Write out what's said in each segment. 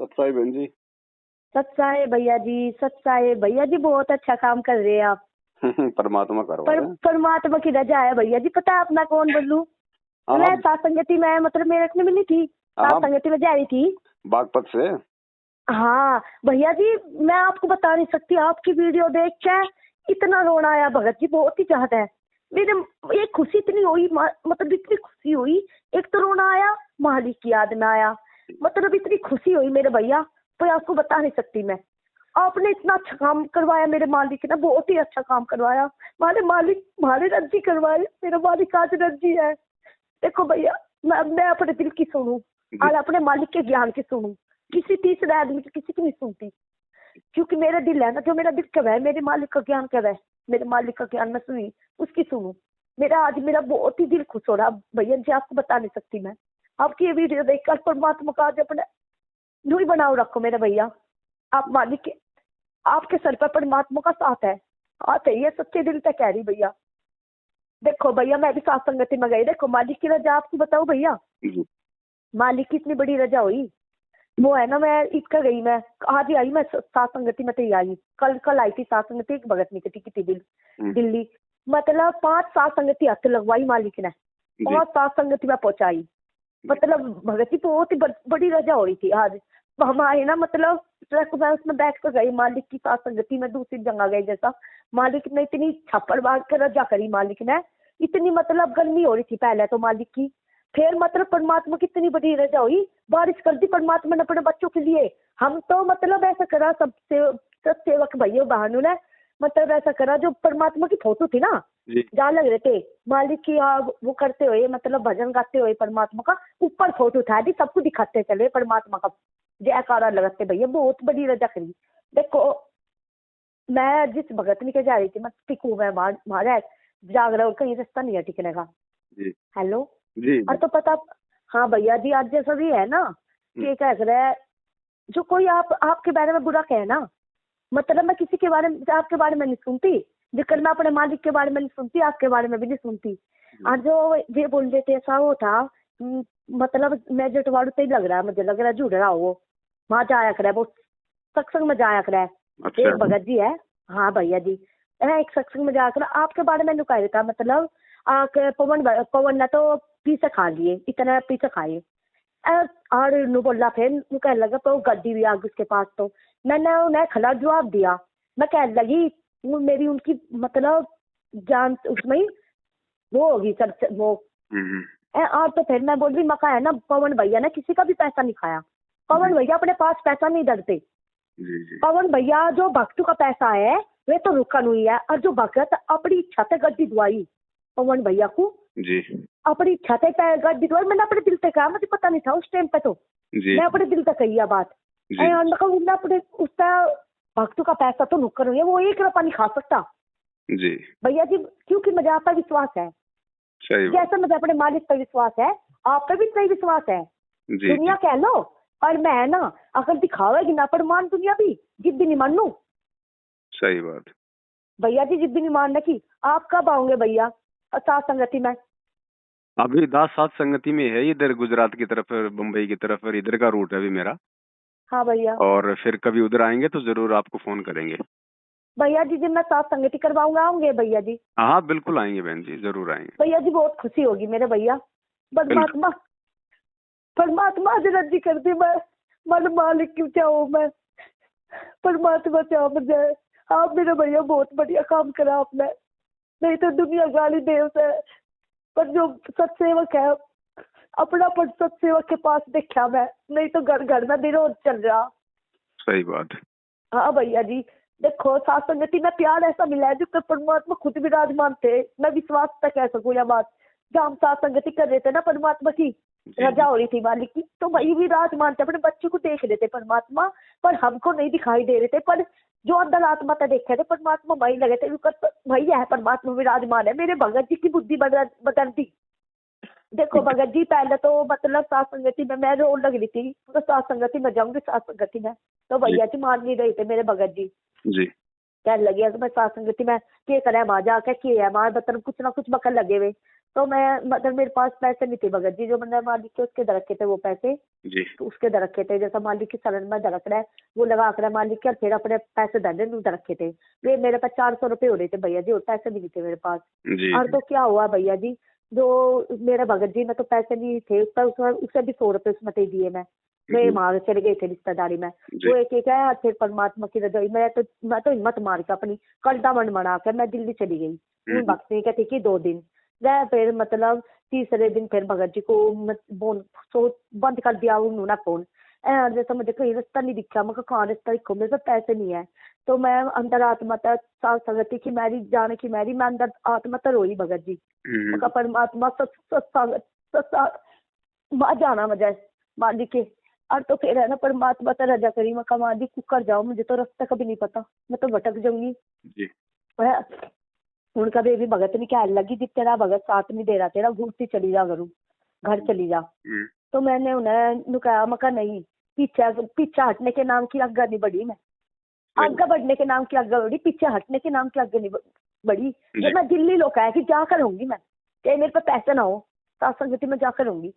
सच्चाई बहन जी। सच्चा है भैया जी, सच्चा है भैया जी, बहुत अच्छा काम कर रहे हैं आप। परमात्मा करवा रहे हैं। परमात्मा की रजा है भैया जी। पता है अपना कौन बोलूं? हाँ मैं सात संगति में, मतलब मेरे को मिली थी, सात हाँ, संगति में जा रही थी। बागपत से। हाँ भैया जी, मैं आपको बता नहीं सकती, आपकी वीडियो देख के इतना रोना आया भगत जी, बहुत ही ज्यादा है। मेरे एक खुशी इतनी हुई, मतलब इतनी खुशी हुई। एक तो रोना आया, मालिक की याद में आया, मतलब इतनी खुशी हुई मेरे भैया, तो आपको बता नहीं सकती मैं। आपने इतना अच्छा काम करवाया मेरे मालिक ने, बहुत ही अच्छा काम करवाया। हमारे मालिक हमारे रज्जी करवाए, मेरा मालिक आज रज्जी है। देखो भैया, मैं अपने दिल की सुनूं और अपने मालिक के ज्ञान की सुनूं, किसी तीसरे आदमी की किसी की नहीं सुनती। क्योंकि मेरा दिल है ना, जो मेरा दिल कब है, मेरे मालिक का ज्ञान कब है, मेरे मालिक का ज्ञान मैं सुनी, उसकी सुनूं। मेरा बहुत ही दिल खुश हो रहा भैया जी, आपको बता नहीं सकती मैं। आपकी ये वीडियो देखकर परमात्मा का आज अपने यूं ही बनाओ रखो मेरे भैया। आप मालिक के, आपके सर पर परमात्मा का साथ है, हाथ है, ये सच्चे दिल से कह रही भैया। देखो भैया, मैं भी सात संगति में गई, देखो मालिक की रजा आपको बताऊं भैया, मालिक की इतनी बड़ी रजा हुई। वो है ना, मैं इसका गई, मैं आज ही आई, मैं सात संगति में तो ही आई, कल आई थी सात संगति, एक भगत निकटी की थी दिल्ली। मतलब 5 सात संगति हाथ लगवाई मालिक ने, 5 सात संगति में पहुंचाई। मतलब भगत जी बहुत ही बड़ी रजा हो रही थी आज। हम आए ना, मतलब ट्रक में उसमें बैठ कर गई मालिक की सात संगति में, दूसरी जगह गए जैसा। मालिक ने इतनी छप्पड़ बांध कर रजा करी मालिक ने, इतनी मतलब गर्मी हो रही थी पहले तो मालिक की। फिर मतलब परमात्मा की इतनी बड़ी रजा हुई, बारिश कर दी परमात्मा ने अपने बच्चों के लिए। हम तो मतलब ऐसा करा, सब सेवक भैया बहनों ने मतलब ऐसा करा, जो परमात्मा की फोटो थी ना जहाँ लग रहे थे मालिक की, वो करते हुए मतलब भजन गाते हुए परमात्मा का, ऊपर फोटो उठा दी, सबको दिखाते चले परमात्मा का जयकारा लगाते भैया, बहुत बड़ी रजा करी। देखो मैं जिस भगत के जा रही थी, मैं टिकू मैं मारा जाग रहा हूँ, कहीं रास्ता नहीं है टिकने का। हेलो जी। और तो पता, हाँ भैया जी, आज जैसा भी है ना कि क्या कह रहा है, जो कोई आपके बारे में बुरा कहे ना, मतलब मैं किसी के बारे में, आपके बारे में नहीं सुनती, जिक्र मैं अपने मालिक के बारे में नहीं सुनती, आपके बारे में भी नहीं सुनती। और जो ये बोल रहे थे ऐसा वो था, मतलब मैं जटवाड़ू से ही लग रहा है, मुझे लग रहा है जुड़ रहा हो, वहां जाया करे, वो सत्संग में जाया करे। अच्छा। एक भगत जी है, हाँ भैया जी, एक सत्संग में जाकर आपके बारे में लुका देता, मतलब पवन ने तो पीछे खा लिए, इतना पीछे खाए। और नु बोला, फिर नु कहने लगा तो गड्डी भी आ गई उसके पास। तो मैंने उन्हें खला जवाब दिया, मैं कहने लगी मेरी उनकी मतलब जान उसमें ही वो होगी सर वो। और तो फिर मैं बोल रही, मका है ना, पवन भैया ने किसी का भी पैसा नहीं खाया, पवन भैया अपने पास पैसा नहीं डरते। पवन भैया जो भक्तों का पैसा है वे तो रुका नहीं है, और जो भगत अपनी इच्छा से गड्डी दुआई पवन भैया को जी, अपनी इच्छा से गड्डी दुआई। मैंने अपने दिल से कहा, मुझे पता नहीं था उस टाइम पे, तो मैं अपने दिल से कही है बात। अपने उसका भक्तों का पैसा तो नुक्कर हुई है, वो 1 रुपया नहीं खा सकता जी भैया जी, क्योंकि मुझे आप पर विश्वास है। जैसा मुझे अपने मालिक पर विश्वास है, आप पर भी सही विश्वास है। दुनिया कह लो, और मैं ना अगर दिखावेगी ना पर मान दुनिया भी, जिद भी नहीं मानू। सही बात भैया जी, जिद भी नहीं मानने की। आप कब आओगे भैया सात संगति में? अभी 10 सात संगति में है, इधर गुजरात की तरफ, बम्बई की तरफ, और इधर का रूट है अभी मेरा। हाँ भैया, और फिर कभी उधर आएंगे तो जरूर आपको फोन करेंगे भैया जी। जब मैं सात संगति करवाऊंगा आऊंगे भैया जी? हाँ बिल्कुल आएंगे बहन जी, जरूर आएंगे भैया जी, बहुत खुशी होगी मेरे भैया। परमात्मा परमात्मा जी कर दी, मैं मन मालिक क्यों चाहूँ मैं, परमात्मा चाहो मुझे। आप मेरे भैया बहुत बढ़िया काम करा आपने, नहीं तो दुनिया गाली देव से, पर जो सत्सेवक है अपना पर सत्सेवक के पास देखा मैं, नहीं तो घर घर में विरोध चल रहा। सही बात। हाँ भैया जी, देखो सात संगति में प्यार ऐसा मिला है जो परमात्मा खुद विराजमान थे। मैं विश्वास तक कह सकूँ यह बात, जब हम सात संगति कर रहे थे ना, परमात्मा की रजा हो रही थी मालिक की, तो वही विराजमान थे, अपने बच्चों को देख रहे थे परमात्मा, पर हमको नहीं दिखाई दे रहे थे। पर जो अंदर आत्मा तक देखे थे परमात्मा वही लगे थे, वही है परमात्मा विराजमान है। मेरे भगत जी की बुद्धि बदल दी। देखो भगत जी, पहले तो मतलब सात संगति में मैं रोड लग रही थी, तो सात संगति में जाऊंगी, सात संगति में तो भैया जी मान नहीं रहे थे मेरे भगत जी कहने लगे कि मैं सात संगति में के करे वहां जाके के है वहां बतन कुछ ना कुछ बकल लगे हुए। तो मैं मतलब मेरे पास पैसे नहीं थे भगत जी, जो मैंने मालिक के उसके दे रखे थे वो पैसे, जी तो उसके दे रखे थे, जैसा मालिक की सलन में दे रख रहा है वो लगा कर मालिक के, और फिर अपने पैसे दे रखे थे। वे मेरे पास 400 रुपये हो रहे थे भैया जी, और पैसे भी नहीं थे मेरे पास। जी और तो क्या हुआ भैया जी, जो मेरे भगत जी में तो पैसे नहीं थे, उससे भी 100 रुपये उसमें दे दिए मैं वहां चले गए थे रिश्तेदारी में। जी। वो एक एक है, फिर परमात्मा की रजाई मैं तो हिम्मत मार के अपनी कलटा मन बना के मैं दिल्ली चली गई उन भक्ति के थी 2 दिन गए। फिर मतलब तीसरे दिन फिर भगत जी को बंद कर दिया उन्होंने फोन। जैसा मुझे कहीं रास्ता नहीं दिखा, मैं कहाँ रास्ता दिखो, मेरे पास पैसे नहीं है। तो मैं अंदर आत्मा साथ संगति की मैरी जाने की मैरी, मैं अंदर आत्मा तो रोई भगत जी, मैं परमात्मा जाना मुझे मालिक के। और तो फिर है ना परमात्मा तो रजा करी, मैं कहा मालिक कर जाओ, मुझे तो रास्ता कभी नहीं पता, मैं तो भटक जाऊंगी। उनका बेबी भगत नहीं कहने लगी, जिस तेरा भगत साथ नहीं दे रहा तेरा, घूमती चली जा करूँ, घर चली जा। तो मैंने उन्हें कहा, मैं कहा नहीं, पीछे हटने के नाम की आगे नहीं बढ़ी, मैं आगे बढ़ने के नाम की आगे बढ़ी, पीछे हटने के नाम की आगे नहीं बढ़ी। जब मैं दिल्ली लोग कहा कि जा करूंगी मैं, चाहे मेरे पे पैसे ना हो, सत्संगति में जा करूंगी।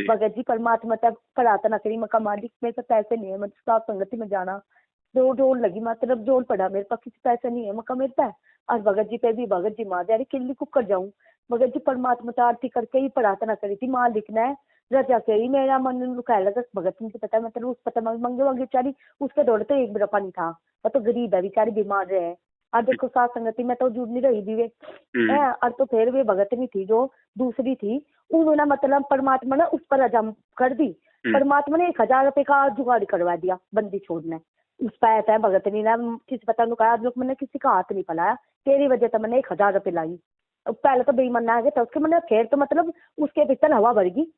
भगत जी परमात्मा तक प्रार्थना करी, मैं कहा मालिक मेरे पे पैसे नहीं है, मैं सत्संगति में जाना डोल लगी, मतलब डोल पड़ा, मेरे पास किसी पैसे नहीं है, मैं कहा मेरे पे। और भगत जी पे भी भगत जी माँ जारी किल्ली कुक कर जाऊं। भगत जी परमात्मा तो आरती करके ही प्रार्थना करी थी, माँ लिखना है रजा करी, मेरा मन लुकाया लगा। भगत जी पता है मतलब उस पता मंगे मंगे बेचारी, उसके दौड़ तो एक रुपया नहीं था, वो तो गरीब है बेचारी, बीमार रहे। और देखो साथ संगति में तो जुड़ नहीं रही भी वे। और तो फिर वे भगत नहीं थी जो दूसरी थी, उन्होंने मतलब परमात्मा ने उस पर रजा कर दी। परमात्मा ने 1000 रुपए का जुगाड़ करवा दिया बंदी छोड़ने। उस पैसा है भगत नहीं ना किसी पता नहीं कहा, लोग मैंने किसी का हाथ नहीं फैलाया, तेरी वजह से मैंने 1000 रुपए लाई। पहले तो बेईमान आ गया था उसके, मैंने फिर तो मतलब उसके भीतर हवा भर गई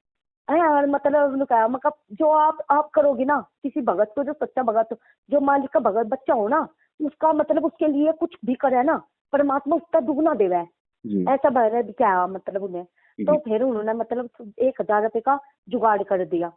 है। मतलब कहा मतलब जो आप करोगी ना किसी भगत को, जो सच्चा भगत जो मालिक का भगत बच्चा हो ना, उसका मतलब उसके लिए कुछ भी करे ना, परमात्मा उसका दुगना देवा है। ऐसा बहरे क्या मतलब उन्हें। तो फिर उन्होंने मतलब 1000 रुपए का जुगाड़ कर दिया।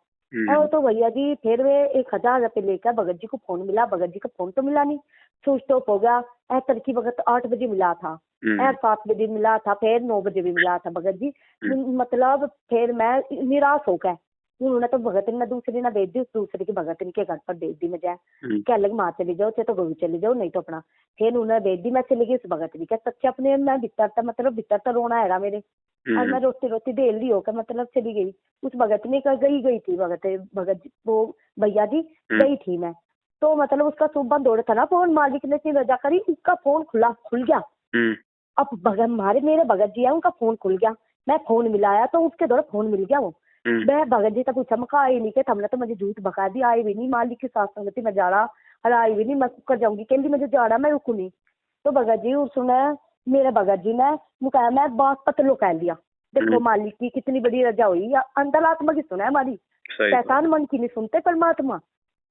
और तो भैया जी फिर वे 1000 रुपए लेकर भगत जी को फोन मिला, भगत जी का फोन तो मिला नहीं, स्विच ऑफ हो गया। तड़की वक्त 8 बजे मिला था, 7 बजे मिला था, फिर 9 बजे भी मिला था भगत जी। मतलब फिर मैं निराश हो गया, उन्होंने तो भगत ने दूसरी ना भेज दी, उस दूसरे की भगत के घर पर भेज दी। मुझे कह लगे माँ चली जाओ, चाहे तो गोभी चली जाओ, नहीं तो अपना। फिर उन्होंने भेज दी, मैं चली गई उस भगत की सच्चे अपने, मैं भीतर था मतलब भीतर तो रोना है मेरे। और मैं रोती रोती देली होकर मतलब चली गई उस भगत ने गई थी भगत जी वो भैया जी गई थी मैं। तो मतलब उसका सुबह दौड़ था ना फोन, मालिक ने इतनी रजा करी उसका फोन खुल गया। अब भगत मेरे भगत जी है, उनका फोन खुल गया, मैं फोन मिलाया तो उसके दौरान फोन मिल गया। वो मैं भगत जी तक पूछा, मैं आई नहीं के हमने तो मुझे झूठ बका दी, आई भी नहीं, मालिक के साथ संगति में जा रहा, और आई भी नहीं, मैं कर जाऊंगी, कहती मुझे जा रहा, मैं रुकू नहीं। तो भगत जी उसने मेरे भगत जी ने मुकाया, मैं बात पतलो कह लिया। देखो मालिक की कितनी बड़ी रजा हुई, अंदर आत्मा की सुना है हमारी, शैतान मन की नहीं सुनते, परमात्मा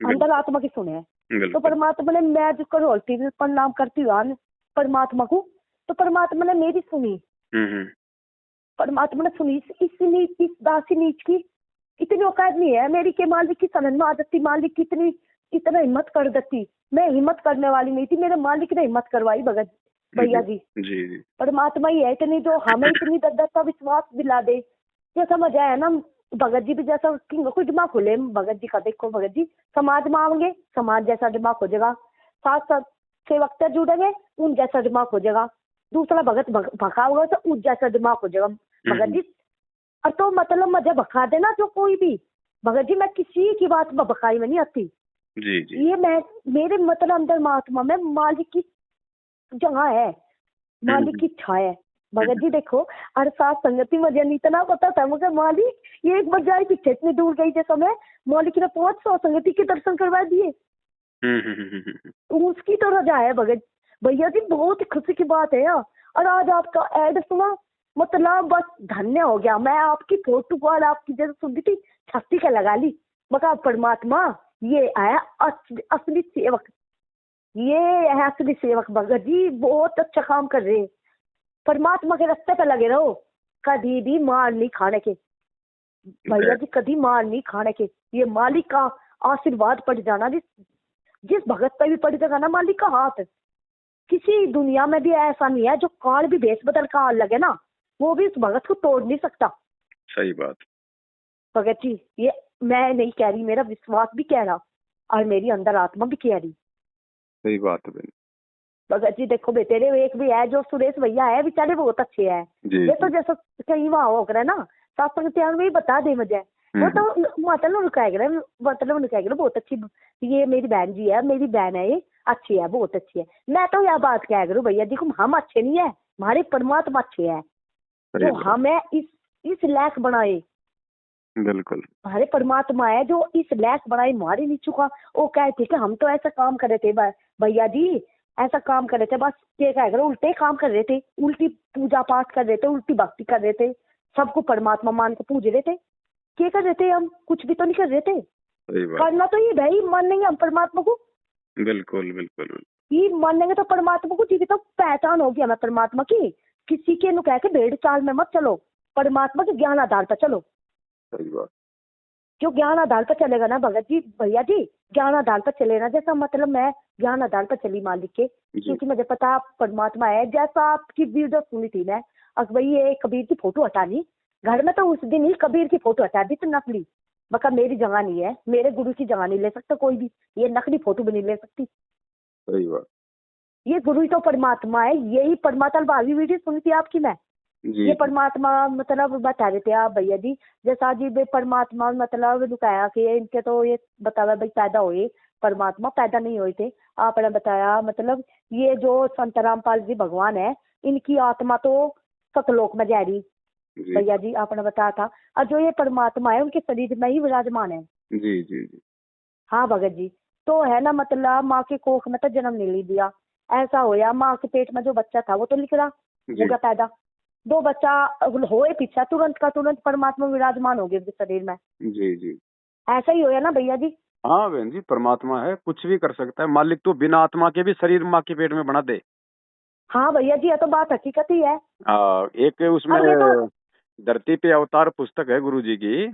अंदर आत्मा की सुने है। तो परमात्मा ने मैं जो करोलती प्रणाम करती हुआ परमात्मा को, तो परमात्मा ने मेरी सुनी, परमात्मा ने सुनी। इस दासी नीच की इतनी औकात नहीं है मेरी के मालिक की सलन में आ जाती, मालिक की इतना हिम्मत कर देती। मैं हिम्मत करने वाली नहीं थी, मेरे मालिक ने हिम्मत करवाई भगत भैया जी। परमात्मा ही है इतनी जो हमें इतनी दर्द का विश्वास दिला दे। जो समझ आया ना भगत जी भी जैसा कोई दिमाग खुले भगत जी का, देखो भगत जी समाज मांगे, समाज जैसा दिमाग हो जाएगा, साथ साथ सेवक से जुड़ेंगे उन जैसा दिमाग हो जाएगा, दूसरा भगत भखा होगा तो उस जैसा दिमाग हो जाएगा भगत जी। और तो मतलब मुझे भखा देना जो कोई भी भगत जी, मैं किसी की बात में भखाई में नहीं आती जी। ये मैं मेरे मतलब अंदर महात्मा में मालिक की जगह है, मालिक की इच्छा है भगत जी। देखो और साथ संगति मुझे नहीं इतना पता था, मगर मालिक ये एक बार जाए पीछे इतनी दूर गई जैसा मैं, मालिक ने 500 संगति के दर्शन करवा दिए। उसकी तो रजा है भगत भैया जी, बहुत खुशी की बात है। और आज आपका ऐड सुना, मतलब बस धन्य हो गया मैं। आपकी फोटो कॉल आपकी जैसे सुन थी, छत्ती का लगा ली, मगर परमात्मा ये आया असली सेवक, ये है असली सेवक भगत जी, बहुत अच्छा काम कर रहे हैं। परमात्मा के रास्ते पे लगे रहो, कभी भी मार नहीं खाने के भैया जी, कभी मार नहीं खाने के। ये मालिक का आशीर्वाद पड़ जाना, जिस भगत पे भी पड़ जाएगा ना मालिक का हाथ, किसी दुनिया में भी ऐसा नहीं है जो काल भी भेष बदल का लगे ना, वो भी उस भगत को तोड़ नहीं सकता। सही बात। भगत जी ये मैं नहीं कह रही, मेरा विश्वास भी कह रहा और मेरी अंदर आत्मा भी कह रही। सही बात है बहन। भगत जी देखो बेटे रे, एक भी है जो सुरेश भैया है, बेचारे बहुत अच्छे हैं। जी ये तो जी। जैसा कहीं वहां हो गया ना सत्संग त्याग में ही बता दे मुझे, वो तो मतलब उनका है मतलब उनका है बहुत अच्छी, ये मेरी बहन जी है, मेरी बहन है, ये अच्छी है, बहुत अच्छी है। मैं तो यह बात कह करूँ भैया देखो, हम अच्छे नहीं है, हमारे परमात्मा अच्छे है सही जो बात। हमें इस लायक बनाए। बिल्कुल। हमारे परमात्मा है जो इस लायक बनाए, मारे नहीं चुका। वो कहते कि हम तो ऐसा काम कर रहे थे भैया जी, ऐसा काम कर रहे थे, बस ये कह करो उल्टे काम कर रहे थे, उल्टी पूजा पाठ कर रहे थे, उल्टी भक्ति कर रहे थे, सबको परमात्मा मान के पूज रहे थे। क्या कर रहे थे हम? कुछ भी तो नहीं कर रहे थे। सही बात। करना तो ये भाई, मानेंगे हम परमात्मा को, बिल्कुल बिल्कुल बिल्कुल। ये मानेंगे तो परमात्मा को, जी तो पहचान होगी हमें परमात्मा की। किसी के नु कह के भेड़ चाल में मत चलो, परमात्मा के ज्ञान आधार पर चलो। सही बात। जो ज्ञान आधार पर चलेगा ना भगत जी भैया जी, ज्ञान आधार पर चले ना, जैसा मतलब मैं ज्ञान आधार पर चली मालिक के, क्योंकि मुझे पता आप परमात्मा है। जैसा आपकी वीडियो सुनी थी मैं, अब भाई ये कबीर की फोटो हटा ली घर में, तो उस दिन ही कबीर की फोटो हटा दी, तो नकली मगर मेरी जगह नहीं है, मेरे गुरु की जगह नहीं ले सकता कोई भी, ये नकली फोटो भी नहीं ले सकती। सही बात। ये गुरु ही तो परमात्मा है, यही परमात्मा। भावी वीडियो सुनी थी आपकी मैं, जी ये परमात्मा मतलब बता रहे थे आप भैया जी, जैसा जी बे परमात्मा मतलब लुकाया कि इनके तो ये बताया भाई पैदा हुए, परमात्मा पैदा नहीं हुए थे। आपने बताया मतलब ये जो संत रामपाल जी भगवान है, इनकी आत्मा तो सतलोक में जा रही जी भैया जी, आपने बताया था। और जो ये परमात्मा है उनके शरीर में ही विराजमान है। जी जी जी। हाँ भगत जी, तो है ना मतलब माँ के कोख में तो जन्म नहीं ले दिया, ऐसा होया माँ के पेट में जो बच्चा था वो तो लिख रहा हो जी गया पैदा, दो बच्चा होए पीछा तुरंत का तुरंत परमात्मा विराजमान हो गए उनके शरीर में। जी जी। ऐसा ही होया ना भैया जी? हाँ बहन जी, परमात्मा है, कुछ भी कर सकता है मालिक, तो बिना आत्मा के भी शरीर माँ के पेट में बना दे। हाँ भैया जी, ये तो बात हकीकत ही है। एक उसमें अब ये तो धरती पे अवतार पुस्तक है गुरु जी की,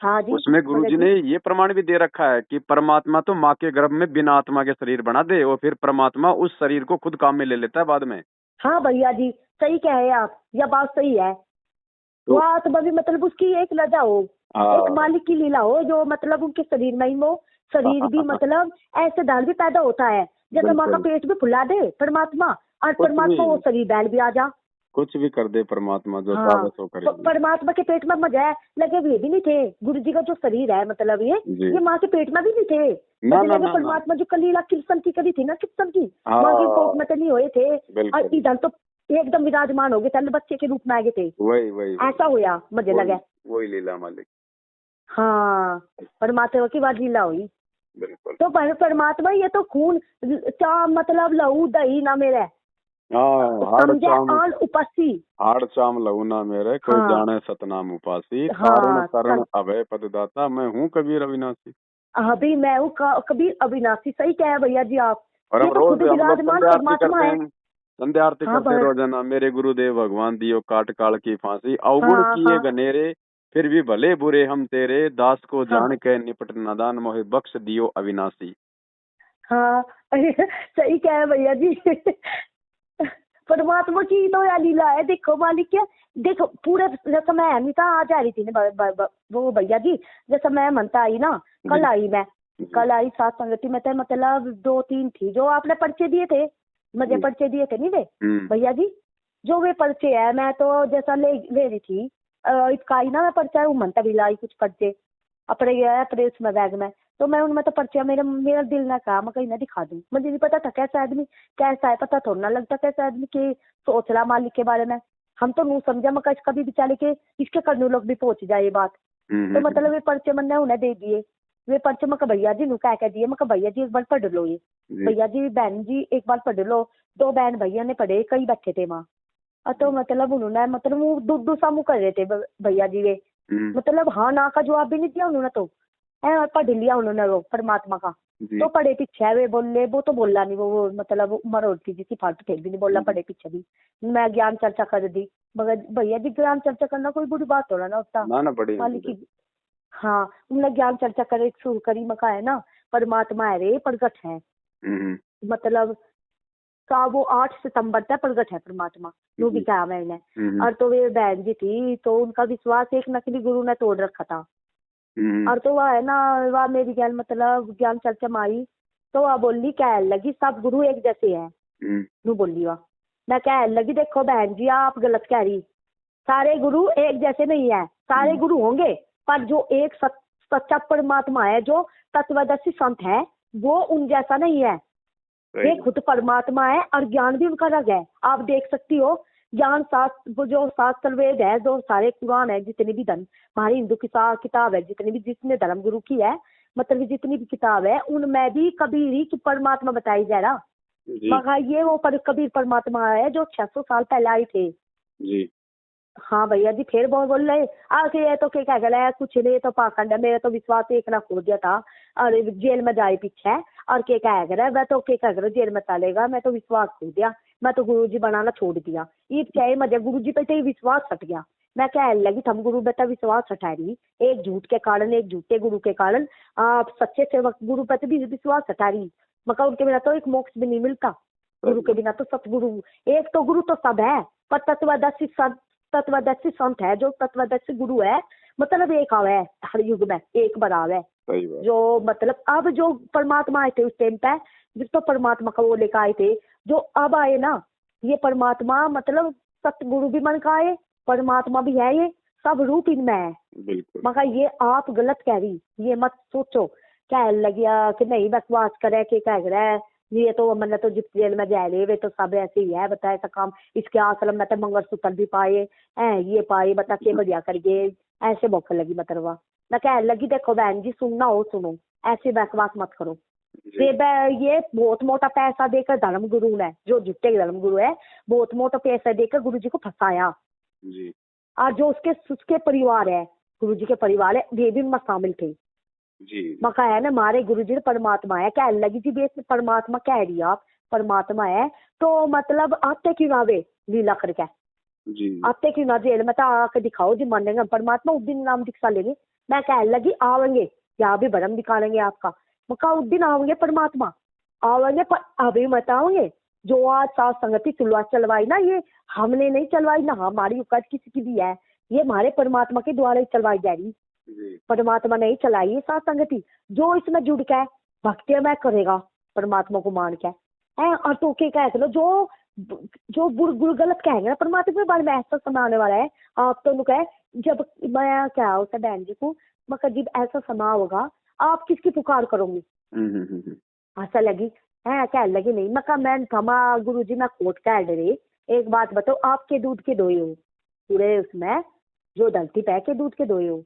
हाँ जी उसमें गुरु भगत जी जी। ने ये प्रमाण भी दे रखा है कि परमात्मा तो माँ के गर्भ में बिना आत्मा के शरीर बना दे, और फिर परमात्मा उस शरीर को खुद काम में ले लेता है बाद में। हाँ भैया जी सही कहे आप, यह बात सही है। तो वो आत्मा भी मतलब उसकी एक लजा हो, एक हाँ मालिक की लीला हो, जो मतलब उनके शरीर में ही वो शरीर भी मतलब ऐसे दाल भी पैदा होता है, जैसे माँ का बिल्कुल। पेट भी फुला दे परमात्मा, और कुछ परमात्मा वो भी शरीर बैल भी आ जा। कुछ भी कर दे परमात्मा, जो हाँ चाहे सो तो करेगी। परमात्मा के पेट में मजा लगे हुए भी नहीं थे गुरु जी का जो शरीर है, मतलब जी। ये माँ के पेट में भी नहीं थे। ना मुझे ना लगे ना ना। परमात्मा जो कलीला कृष्ण की करी थी ना, कृष्ण की माँ के कोख हाँ में तो नहीं हुए थे, और बिल्कुल। इधर तो एकदम विराजमान हो गए थे, बच्चे के रूप में आ गए थे। वही वही वही ऐसा हुआ मुझे वही लगा। वही लीला मालिक। हाँ परमात्मा की बात लीला हुई। बिल्कुल। तो परमात्मा ये तो खून चा मतलब लहू दही ना मेरे, हाँ हाड़ समझे चाम, आन उपस्सी। हाड़ चाम लहू ना मेरे, कोई हाँ जाने सतनाम उपासी, तारण हाँ तरण अभय पददाता, मैं हूँ कबीर अविनाशी। अभी मैं हूँ कबीर अविनाशी, सही कह है भैया जी आप। और ये हम तो खुद रोज हम लोग विराजमान संध्या आरती परमात्मा करते है। हैं, संध्या आरती हाँ करते हैं रोजाना, मेरे गुरुदेव भगवान दियो काट काल की फांसी, अवगुण हाँ किए हाँ गनेरे, फिर भी भले बुरे हम तेरे, दास को हाँ जान के निपट नादान, मोहे बख्श दियो अविनाशी। हाँ सही कह है भैया जी परमात्मा की तो यह लीला है। देखो मालिक क्या, देखो पूरे जैसा मैं अनिता आ जा रही थी ना वो भैया जी, जैसा मैं मनता आई ना, कल जी आई मैं, जी कल आई सात संगति में, तो मतलब 2-3 थी जो आपने पर्चे दिए थे, मुझे जी। पर्चे दिए थे नहीं वे हम्म। भैया जी, जो वे पर्चे है मैं तो जैसा ले रही थी इसका आई ना मैं पर्चा, वो मनता भी लाई कुछ पर्चे अपने गया अपने उसमें बैग में, तो मैं उनमें तो पर्चियां मेरा दिल ना कहा मैं कहीं ना दिखा दूं, मुझे नहीं पता था कैसा आदमी कैसा है, पता थोड़ा ना लगता कैसा आदमी के सोच रहा मालिक के बारे में। हम तो नहीं समझा मैं कभी बेचारे के इसके करने लोग भी पहुंच जाए ये बात। तो मतलब ये पर्चे मैंने उन्हें दे दिए, वे पर्चे मैं भैया जी नु कह दिए, मैं भैया जी एक बार पढ़ लो ये, जी भैया जी बहन जी एक बार पढ़ लो। दो बहन भैया ने पढ़े, कई बैठे थे वहाँ, तो मतलब उन्होंने मतलब वो दूर सा मुँह कर रहे थे भैया जी वे, हम्म। मतलब हाँ ना का जवाब भी नहीं दिया उन्होंने, तो पढ़ लिया उन्होंने वो परमात्मा का। जी तो पढ़े पीछे है वे बोले, वो तो बोला नहीं, वो मतलब उम्र होती जिसकी फालतू फिर भी नहीं बोला, पढ़े पीछे भी मैं ज्ञान चर्चा कर दी, मगर भैया जी ज्ञान चर्चा करना कोई बुरी बात हो रहा ना होता ना बड़ी मालिक की। हाँ उन्होंने ज्ञान चर्चा करे शुरू करी, मका है ना परमात्मा है रे प्रगट है, मतलब का वो 8 सितंबर तक प्रगट है परमात्मा, नू भी कहा मैंने। और तो वे बहन जी थी तो उनका विश्वास एक नकली गुरु ने तोड़ रखा था। और तो वह है ना, वह मेरी ज्ञान मतलब ज्ञान चर्चा में आई तो वह बोली कह लगी सब गुरु एक जैसे है। नू बोली वह, मैं कह लगी देखो बहन जी आप गलत कह रही, सारे गुरु एक जैसे नहीं है, सारे गुरु होंगे पर जो एक सच्चा परमात्मा है जो तत्वदर्शी संत है वो उन जैसा नहीं है। ये खुद परमात्मा है और ज्ञान भी उनका अलग है। आप देख सकती हो ज्ञान शास्त्र जो शास्त्र वेद है, जो सारे कुरान है, जितने भी धर्म हमारी हिंदू की किताब है, जितने भी जितने धर्म गुरु की है मतलब जितनी भी किताब है उनमें भी कबीर ही की परमात्मा बताई जा रहा। मगर ये वो कबीर परमात्मा है जो 600 साल पहले आए थे जी। हाँ भैया जी, फिर बोल रहे आके ये तो क्या गला कुछ नहीं तो पाखंड है, मेरा तो विश्वास एक ना खो दिया था और जेल में जाए पीछे और के कह रहा मैं तो क्या कर जेल में चलेगा, मैं तो विश्वास खो दिया, मैं तो गुरुजी बनाना छोड़ दिया। ये चाहे मजे गुरुजी पे तो विश्वास हट गया। मैं कह लगी थम गुरु बेटा विश्वास हटा रही, एक झूठ के कारण, एक झूठे गुरु के कारण आप सच्चे सेवक गुरु पे भी विश्वास हटा रही। मगर उनके बिना तो एक मोक्ष भी नहीं मिलता, गुरु के बिना तो सतगुरु। एक तो गुरु तो सब है पर तत्वदर्शी संत है जो तत्वदर्शी गुरु है मतलब एक आवे है, हर युग में एक बार आवे जो मतलब अब जो परमात्मा आए थे उस टाइम पे जिस तो परमात्मा का वो लेकर आए थे, जो अब आए ना ये परमात्मा मतलब सतगुरु भी मन का आए, परमात्मा भी है, ये सब रूप इनमें है। मगर ये आप गलत कह रही, ये मत सोचो क्या लगिया कि नहीं बकवास करे कि कह रहा है ये तो मैंने तो जिस जेल में जा रहे वे तो सब ऐसे ही है, बता ऐसा काम इसके आश्रम में तो मंगलसूत्र भी पाए ये पाए बता के बढ़िया कर गए, ऐसे भूख लगी मतरवा। मैं कह लगी देखो बहन जी सुनना हो सुनो, ऐसे बकवास मत करो। ये बहुत मोटा पैसा देकर धर्म गुरु ने, जो झूठे धर्म गुरु है, बहुत मोटा पैसा देकर गुरु जी को फंसाया जी। और जो उसके परिवार है, गुरु जी के परिवार है, वे भी उनमें शामिल थे जी। मका है ना हमारे गुरु जी परमात्मा है, कह लगी जी बेस परमात्मा कह रही आप परमात्मा है तो मतलब आते क्यों ना वे लीला करके जी, आते क्यों ना जेल में तो आके दिखाओ जी मानेंगे परमात्मा, उस दिन नाम दीक्षा लेंगे। मैं कह लगी आवेंगे यहाँ भी भरम दिखाएंगे आपका, मका उस दिन आवेंगे परमात्मा आवेंगे पर अभी मत आओगे। जो आज सात संगति चलवाई ना ये हमने नहीं चलवाई ना हमारी औकात किसी की भी है, ये हमारे परमात्मा के द्वारा ही चलवाई जा रही, परमात्मा नहीं चलाई है सात संगति। जो इसमें जुड़ के भक्ति में करेगा परमात्मा को मान के है और तो के कह लो जो गुरु गलत कहेंगे ना परमात्मा के बारे में ऐसा समय आने वाला है। आप तो कहे जब मैं क्या होता बहन जी को मगर जब ऐसा समय होगा आप किसकी पुकार करोगी, ऐसा लगी है क्या लगी नहीं मका मैं थमा गुरु जी मैं कोट कह रही। एक बात बताओ आपके दूध के दोए हो पूरे उसमें जो धरती पे के दूध के दोए हो,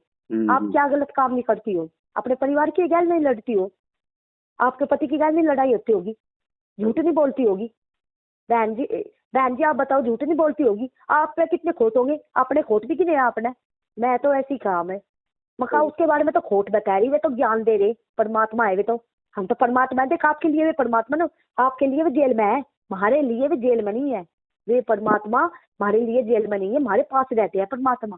आप क्या गलत काम नहीं करती हो, अपने परिवार की गैल नहीं लड़ती हो, आपके पति की गैल नहीं लड़ाई होती होगी, झूठ नहीं बोलती होगी बहन जी आप बताओ झूठ नहीं बोलती होगी, आप पे कितने खोट होंगे, अपने खोट भी किने आपने, मैं तो ऐसी काम है मका उसके बारे में तो खोट बता रही, वे तो ज्ञान दे रहे परमात्मा है, वे तो हम तो परमात्मा देख आपके लिए वे परमात्मा ना आपके लिए वे जेल में है, हमारे लिए वे जेल में नहीं है, वे परमात्मा हमारे लिए जेल में नहीं है, हमारे पास रहते हैं परमात्मा।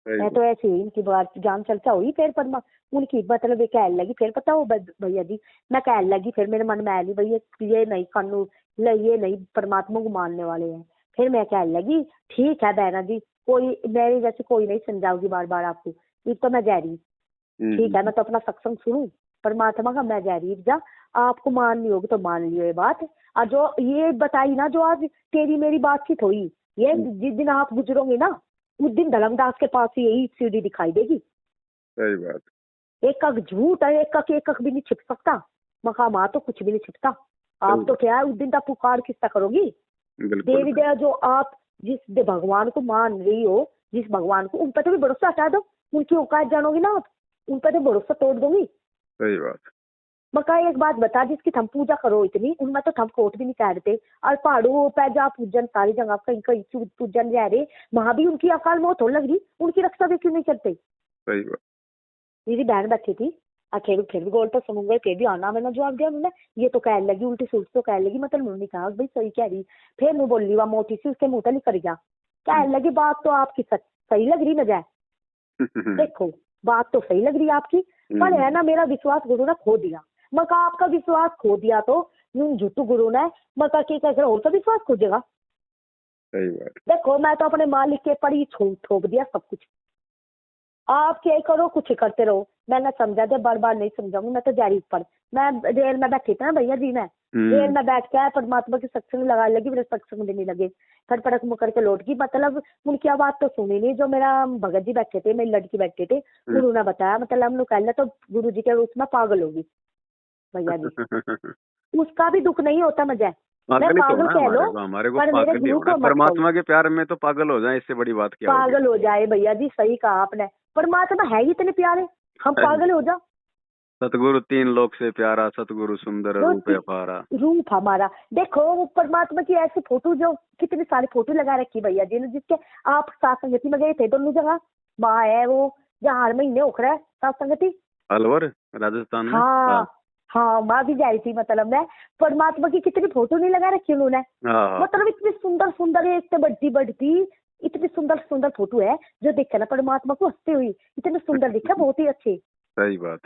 मैं तो ऐसे ही इनकी बात जान चर्चा हुई फिर परमा उनकी मतलब कह लगी फिर पता हो भैया जी मैं कह लगी फिर मेरे मन में आई भैया ये नहीं कानू ये नहीं परमात्मा को मानने वाले हैं। फिर मैं कह लगी ठीक है बहना जी कोई मेरी जैसे कोई नहीं समझाऊगी बार बार आपको, एक तो मैं जा रही ठीक है मैं तो अपना सत्संग सुनूं परमात्मा का, मैं जा रही जा आपको माननी होगी तो मान लियो ये बात। और जो ये बताई ना जो आज तेरी मेरी बातचीत हुई ये जिस दिन आप गुजरोगे ना उस दिन धर्मदास के पास यही सीढ़ी दिखाई देगी। सही बात, एक झूठ है एक भी नहीं छिप सकता मका माँ तो कुछ भी नहीं छिपता। आप तो क्या है उस दिन तक पुकार किसका करोगी, देवी देव जो आप जिस भगवान को मान रही हो जिस भगवान को उन पर तो भी भरोसा हटा दो, उनकी औकात जानोगी ना आप उन पर तो भरोसा तोड़ दोगी। सही बात मका एक बात बता जिसकी थम पूजा करो इतनी उनमें तो थम कोट भी नहीं कह रहे और पहाड़ों पे जा पूजन सारी जगह कहीं कहीं पूजन जा रहे वहां भी उनकी अकाल मौत हो लग रही, उनकी रक्षा भी क्यों नहीं करते। सही बात मेरी बहन बैठी थी फिर भी गोल तो सुनूंगे फिर भी आना मैंने जवाब दिया उन्होंने ये तो कह लगी उल्टी सूट तो कह लगी मतलब उन्होंने कहा भाई सही कह रही, फिर मैं बोली वह मोटी सी उसके मुंह तक कर गया कह लगी बात तो आपकी सही लग रही न जाए देखो बात तो सही लग रही है आपकी पर है ना मेरा विश्वास गुरु ने खो दिया। मका आपका विश्वास खो दिया तो झूठू गुरु ने मका के और का विश्वास खोजेगा सही बात। देखो मैं तो अपने मालिक के पर ही थोप दिया सब कुछ। आप क्या करो, कुछ करते रहो। मैंने समझा दे, बार बार नहीं समझाऊंगी, मैं तो जारी पर। मैं रेल में बैठी थी ना भैया जी, मैं रेल में बैठ के परमात्मा के सत्संग लगाने लगी, मेरे सत्संग देने लगे, फटफटक मुकर के लौट गई। मतलब उनकी आवाज तो सुनी नहीं, जो मेरा भगत जी बैठे थे, मेरी लड़की बैठे थे, उन्होंने बताया। मतलब हम लोग कहले तो गुरु जी के उसमें पागल होगी भैया जी। उसका भी दुख नहीं होता मुझे, मैं पागल कह लो, पर मेरे गुरु को मत कहो। परमात्मा के प्यार में तो पागल हो जाए, इससे बड़ी बात क्या होगी? पागल हो जाए भैया जी, सही कहा आपने। परमात्मा है ही इतने प्यारे, हम पागल हो जा। सतगुरु तीन लोक से प्यारा, सतगुरु सुंदर रूप अपारा। रूप हमारा, देखो वो परमात्मा की ऐसी फोटो, जो कितनी सारी फोटो लगा रखी भैया जी ने, जिसके आप सात संगति में गए थे दोनों जगह। वहाँ है वो जहाँ हर महीने उखड़ा है सात संगति, अलवर राजस्थान में। हाँ हाँ, वहाँ भी जा रही थी। मतलब मैं परमात्मा की कितनी फोटो नहीं लगा रखी उन्होंने। मतलब इतनी सुंदर सुंदर, एक तो बढ़ती बढ़ती इतनी सुंदर सुंदर फोटो है, जो देखा ना परमात्मा को हंसते हुई, इतने सुंदर दिखा, बहुत ही अच्छे। सही बात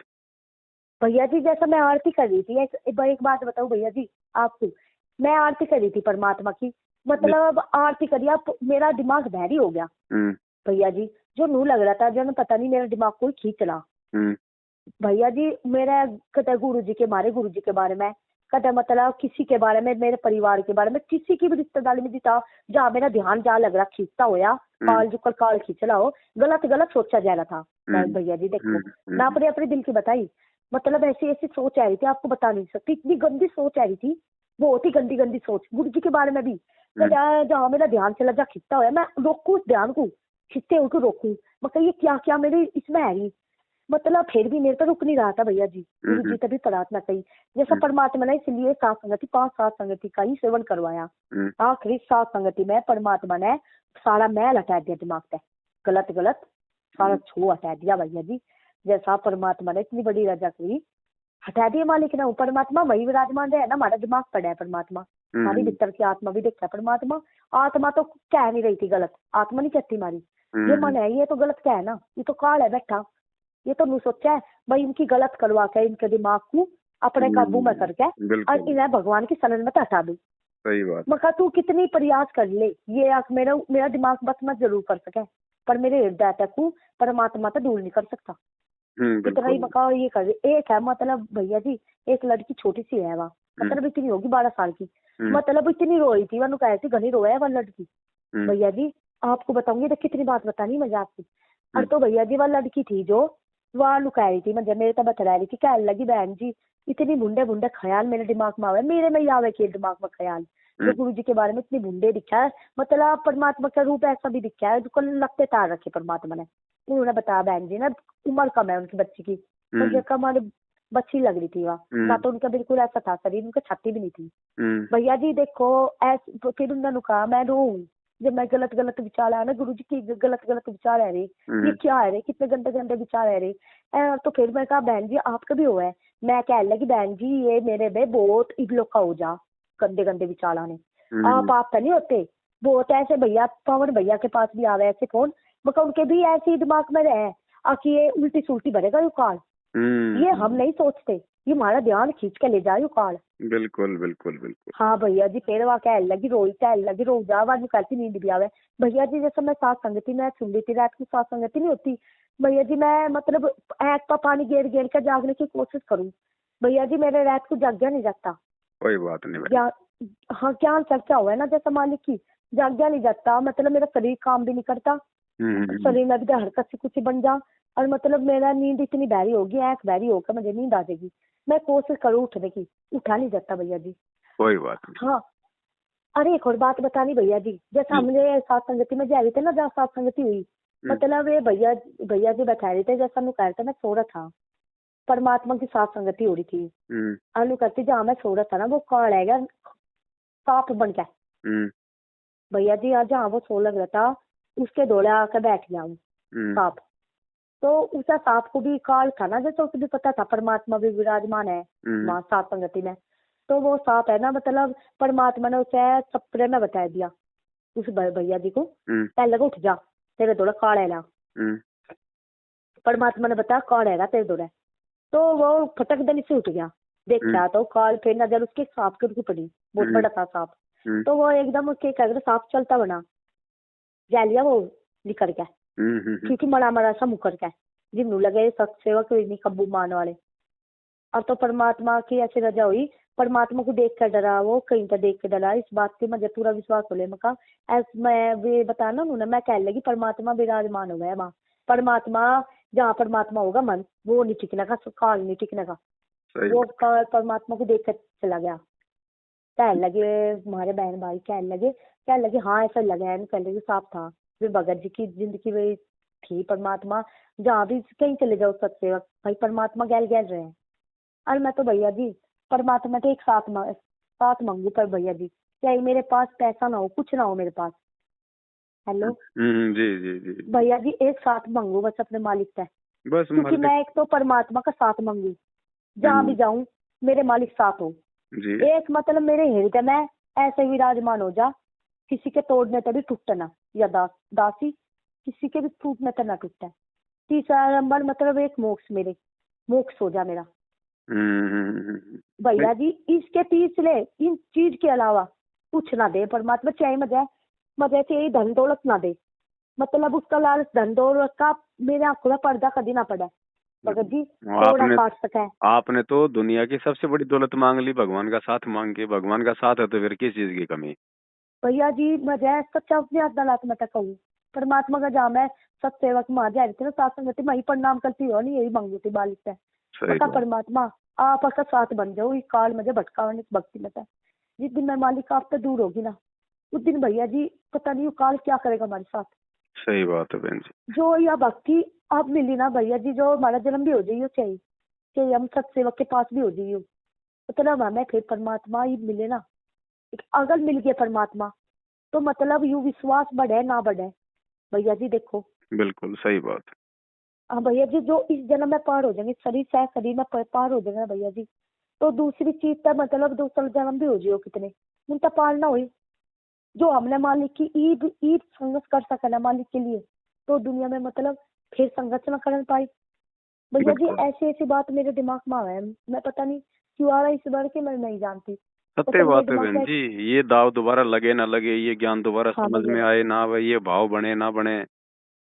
भैया जी, जैसा मैं आरती कर रही थी, एक बात बताऊं भैया जी आपको, मैं आरती कर रही थी परमात्मा की। मतलब आरती करी, आप मेरा दिमाग बहरी हो गया भैया जी। जो नू लग रहा था, जो पता नहीं मेरा दिमाग कोई खींच रहा भैया जी। मेरा कदा गुरु जी के बारे में, कदा मतलब किसी के बारे में, मेरे परिवार के बारे में, किसी की भी रिश्तेदारी में था, जहाँ मेरा ध्यान जहाँ लग रहा खींचता होया, काल जो काल खींच रहा हो, गलत गलत सोचा जा रहा था भैया जी। देखो मैं अपने दिल की बताई, मतलब ऐसी ऐसी सोच आ रही थी, आपको बता नहीं सकती, इतनी गंदी सोच आ रही थी, बहुत ही गंदी गंदी सोच गुरु जी के बारे में भी। जहाँ मेरा ध्यान चला जा खिंचता हुआ, मैं रोकू उस ध्यान को, खिंचते हुए रोकू, मतलब ये क्या क्या मेरे इसमें है रही। मतलब फिर भी मेरे पर रुक नहीं रहा था भैया जी। गुरु जी तभी प्रार्थना कही, जैसा परमात्मा ने इसलिए सात संगति, 5 सात संगति का ही सेवन करवाया। आखिरी सात संगति में परमात्मा ने सारा मैल हटा दिया दिमाग से, गलत गलत सारा छू हटा दिया भैया जी। जैसा परमात्मा ने इतनी बड़ी रजा करी, हटा दिए मालिक ने। परमात्मा वही विराजमान है ना, हमारा दिमाग पड़ा है परमात्मा, हमारी भीतर की आत्मा भी देखता है परमात्मा। आत्मा तो कह नहीं रही थी गलत, आत्मा नहीं कहती हमारी, ये मन है ये तो गलत क्या है ना, ये तो काल है बैठा, ये तो नहीं सोचा है भाई इनकी गलत करवा के, इनके दिमाग को अपने काबू में करके और इन्हें भगवान की शरण में हटा दू। सही बात। मका तू कितनी प्रयास कर ले, ये मेरा दिमाग बस मत जरूर कर सके, पर मेरे हृदय तक को परमात्मा तो दूर नहीं कर सकता। इतना ही मका ये कर। एक है मतलब भैया जी, एक लड़की छोटी सी है, वहाँ मतलब इतनी होगी 12 साल की, मतलब इतनी रोई थी, वह कह घनी रोया है वह लड़की भैया जी। आपको बताऊंगी तो कितनी बात बतानी मजा आपकी। और तो भैया जी वह लड़की थी जो वह लुका रही थी, मुझे मेरे तो बता रही थी, कह लगी बहन जी इतनी बुंडे बुंडे ख्याल मेरे दिमाग में आवे, मेरे में ही आवे के दिमाग में ख्याल, जो गुरु जी के बारे में इतनी बुंडे दिखा है, मतलब परमात्मा का रूप ऐसा भी दिखा है जो लगते तार रखे परमात्मा ने। उन्होंने बताया बहन जी ना, उम्र कम है उनकी बच्ची की, मुझे कम बच्ची लग रही थी वह ना, तो उनका बिल्कुल ऐसा था शरीर, उनका छाती भी नहीं थी भैया जी। देखो ऐसे फिर उन्होंने कहा मैं रो, जब मैं गलत गलत विचार आया ना गुरु जी की, गलत गलत विचार है रे, ये क्या है रे, कितने गंदे गंदे विचार है रे। तो फिर मैं कहा बहन जी आपका भी हुआ है, मैं कह लगी बहन जी ये मेरे में बहुत इगलो का हो जा, गंदे गंदे विचार आने, आप तो नहीं होते बहुत ऐसे भैया, पवन भैया के पास भी आवे ऐसे फोन, मतलब उनके भी ऐसे दिमाग में रहे आखिर ये उल्टी सुल्टी भरेगा यू काल, ये हम नहीं सोचते, ये हमारा ध्यान खींच के ले जाए यू काल। बिल्कुल बिल्कुल बिल्कुल। हाँ भैया जी, फिर वहाँ कह लगी रो जा, आवाज निकालती नींद भी आवे भैया जी। जैसे मैं सात संगति में सुन ली थी, रात की सात संगति नहीं होती भैया जी, मैं मतलब ऐक का पानी गेर गेर कर जागने की कोशिश करूँ भैया जी, मेरे रात को जाग गया नहीं जाता। कोई बात नहीं हाँ ज्ञान चर्चा हुआ है ना जैसा मालिक की, जाग गया नहीं जाता, मतलब मेरा शरीर काम भी नहीं करता, शरीर में भी हरकत से कुछ बन जा, और मतलब मेरा नींद इतनी बहरी होगी, आँख बहरी होकर मुझे नींद आ जाएगी, मैं कोशिश करूँ उठने की, उठा नहीं जाता भैया जी। कोई बात नहीं। हाँ अरे एक और बात बतानी भैया जी, जैसा हमने सात संगति में जा रहे थे ना, जहाँ सात संगति हुई, मतलब ये भैया जी बता रहे थे, जैसा मैं कह रहा था मैं सो रहा था, परमात्मा की सात संगति हो रही थी, अनु करती जहाँ मैं सो रहा था ना, वो कौन है सांप बन गया भैया जी। आज जहाँ वो सो लग रहा था उसके दौड़े आकर बैठ गया हूँ सांप, तो उस सांप को भी काल था ना, जैसे उसे भी पता था परमात्मा भी विराजमान है वहाँ सात संगति में, तो वो सांप है ना, मतलब परमात्मा ने उसे सपने में बता दिया उस भैया जी को, पहले को उठ जा तेरे दौड़े काल है ना, परमात्मा ने बताया काल है तेरे दौड़े, तो वो फटक देने से उठ गया, देखा तो काल, फिर नजर उसके सांप के ऊपर पड़ी, बहुत बड़ा था सांप, तो वो एकदम उसके क्या सांप चलता बना जा लिया वो निकल गया, क्योंकि मरा सा मुकर गया जिन्नू लगे सत सेवा कोई नहीं कब्बू मान वाले। और तो परमात्मा की ऐसी रजा हुई, परमात्मा को देख कर डरा, वो कहीं पर देख कर डरा। इस बात की मुझे पूरा विश्वास हो ले मका ऐसा मैं भी बताना उन्होंने, मैं कहने लगी परमात्मा विराजमान हो गया वहाँ। परमात्मा जहाँ परमात्मा होगा मन वो नहीं टिकने का, काल नहीं टिकने का। वो काल परमात्मा को देख कर चला गया। कहने लगे हमारे बहन भाई कहने लगे हाँ ऐसा लगा है, कहने लगे साफ था। फिर भगत जी की जिंदगी में थी परमात्मा, जहाँ भी कहीं चले जाओ सत्सेवक भाई परमात्मा गैल गैल रहे हैं। और मैं तो भैया जी परमात्मा तो एक साथ मांगू, पर भैया जी चाहे मेरे पास पैसा ना हो कुछ ना हो मेरे पास, हेलो जी जी जी भैया जी एक साथ मांगू बस अपने मालिक से, बस क्योंकि मैं एक तो परमात्मा का साथ मांगू, जहाँ भी जाऊं मेरे मालिक साथ हो जी। एक मतलब मेरे हृदय में ऐसे विराजमान हो जा, किसी के तोड़ने तभी टूटना ना, या दासी किसी के भी टूटने तक ना टूटे। तीसरा नंबर मतलब एक मोक्ष हो जा मेरा। भैया जी इसके तीसरे इन चीज के अलावा कुछ ना दे परमात्मा, चाहे मजे से धन दौलत ना दे, मतलब उसका लालच धन दौलत का मेरे आंखों में पर्दा कभी ना पड़े भगत जी, थोड़ा काट सके। आपने तो दुनिया की सबसे बड़ी दौलत मांग ली, भगवान का साथ मांग के। भगवान का साथ है तो फिर किस चीज की कमी। भैया जी मजा सच्चा अपने अदालत में तक कहूँ परमात्मा का जाम है, सत्सेवक माँ जा रही थी ना साथ संगति मैं ही प्रणाम करती हो नहीं, यही मांगू थी बालिक से बता परमात्मा आपका साथ बन जाओ इस काल मुझे भटकावन इस भक्ति में था। जिस दिन मैं मालिक आप तो दूर होगी ना उस दिन भैया जी पता नहीं काल क्या करेगा हमारे साथ। सही बात है बहन जी। जो यह भक्ति आप मिली ना भैया जी, जो हमारा जन्म भी हो जाइए चाहे हम सत्सेवक के पास भी हो जाइए, मतलब हमें फिर परमात्मा ही मिले ना, अगर मिल गया परमात्मा तो मतलब यू विश्वास बढ़े ना बढ़े भैया जी देखो। बिल्कुल सही बात। हाँ भैया जी जो इस जन्म में पार हो जाएंगे शरीर से शरीर में पार हो जाएंगे भैया जी, तो दूसरी चीज का मतलब दूसरा जन्म भी हो जाओ कितने उनका पार ना हुई, जो हमने मालिक की ईद संघर्ष कर सके ना मालिक के लिए, तो दुनिया में मतलब फिर संघर्ष न कर पाई भैया जी। ऐसी ऐसी बात मेरे दिमाग में आ है, मैं पता नहीं क्यों आ रहा है इस बार के मैं नहीं जानती। सत्य बात है बहन जी, ये दाव दोबारा लगे ना लगे, ये ज्ञान दोबारा समझ में आए ना आए, ये भाव बने ना बने।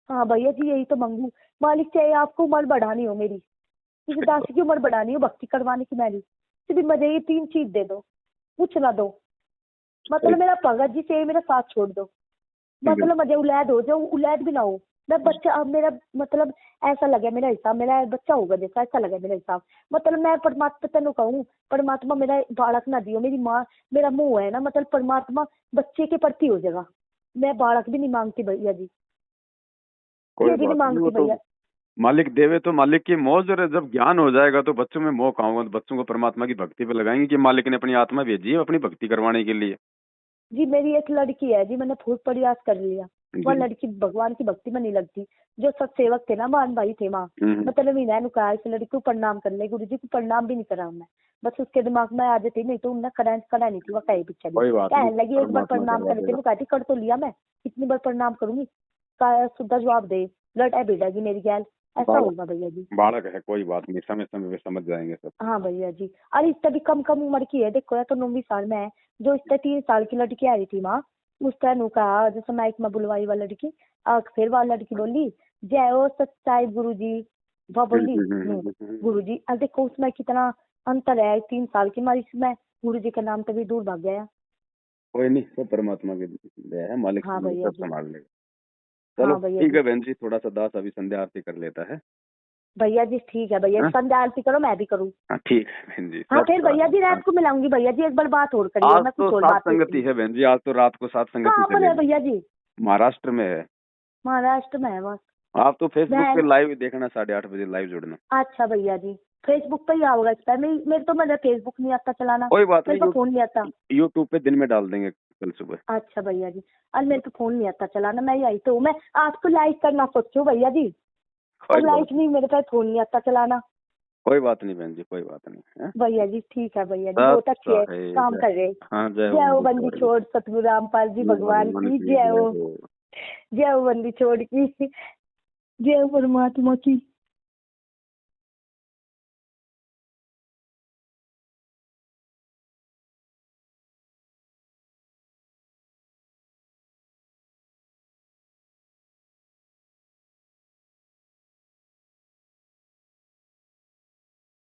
हाँ भैया जी यही तो मांगू मालिक, चाहे आपको उम्र बढ़ानी हो मेरी, किसी दासी की उम्र बढ़ानी हो भक्ति करवाने की मेरी, सिर्फ मुझे ये 3 चीज दे दो, कुछ ना दो, मतलब मेरा भगत जी से मेरा साथ छोड़ दो, मतलब मुझे औलाद हो जाओ, औलाद भी ना हो मैं बच्चा, अब मेरा मतलब ऐसा लगे मेरा हिसाब मेरा बच्चा होगा जैसा ऐसा लगे मेरा हिसाब, मतलब मैं परमात्मा तेन कहूँ परमात्मा मेरा बालक ना दियो, मेरी माँ मेरा मुंह है ना मतलब परमात्मा बच्चे के प्रति हो जाएगा, मैं बालक भी नहीं मांगती भैया जी, ये भी नहीं मांगती भैया। मालिक देवे तो मालिक की मौज, और जब ज्ञान हो जाएगा तो बच्चों में मोह कहाँ होगा, तो बच्चों को परमात्मा की भक्ति पे लगाएंगे कि मालिक ने अपनी आत्मा भेजी है अपनी भक्ति करवाने के लिए। जी मेरी एक लड़की है जी, मैंने खूब प्रयास कर लिया, वह लड़की भगवान की भक्ति में नहीं लगती, जो सत्सेवक थे ना मान भाई थे माँ, मतलब इन्हें कहा इस लड़की को प्रणाम कर ले, गुरु जी को प्रणाम भी नहीं करा मैं, बस उसके दिमाग में आ जाती, नहीं तो उन्हें करा नहीं थी वह कहे पीछे कहने लगी एक बार प्रणाम कर लेती, कहती कर तो लिया मैं कितनी बार प्रणाम करूंगी, सीधा जवाब दे लड़ भिड़ेगी मेरी गैल, ऐसा होगा भैया जी। बालक है कोई बात नहीं, समय समय पे समझ जाएंगे सब। हाँ भैया जी, अरे इससे भी कम उम्र की है, देखो या तो 9वीं साल में है, जो इससे 3 साल की लड़की आ रही थी माँ, उस तरह कहा जैसे माइक में बुलवाई वाला लड़की, फिर वाला लड़की बोली जय हो सच्चाई गुरु जी, वह बोली गुरु जी, अब देखो उसमें कितना अंतर है, 3 साल की मारी इसमें गुरु जी के नाम पे भी दूर भाग गया। कोई नहीं, सब परमात्मा की दया है, मालिक हाँ भैया सब संभाल लेगा। चलो ठीक है बहन जी, थोड़ा सा दास अभी संध्या आरती कर लेता है। भैया जी ठीक है भैया, संध्या आरती करो मैं भी करूँ। हाँ ठीक है बहन जी। हाँ फिर भैया जी रात को मिलाऊंगी भैया जी, एक बार बात और करिए, मैं कुछ और बात संगति है बहन जी, आज तो रात को साथ संगति। कहाँ पर है भैया जी? महाराष्ट्र में है। महाराष्ट्र में है बस। आप तो फेसबुक पे लाइव देखना, 8:30 बजे लाइव जुड़ना। अच्छा भैया जी फेसबुक पे ही आओगा इस पर, मेरे तो मेरा फेसबुक नहीं आता चलाना, कोई बात मेरे नहीं, को फोन नहीं आता। यूट्यूब पे दिन में डाल देंगे कल सुबह। अच्छा भैया जी, और मेरे को फोन नहीं आता चलाना, मैं यही तो मैं आपको लाइक करना सोचूं भैया जी, और लाइक नहीं, मेरे पास फोन नहीं आता चलाना। कोई बात नहीं बहन जी, कोई बात नहीं भैया जी, ठीक है भैया जी, बहुत अच्छे है काम कर रहे। जय हो बंदी छोड़ सतगुरु रामपाल जी भगवान की जय हो, जय हो बंदी छोड़ की, जय हो परमात्मा की।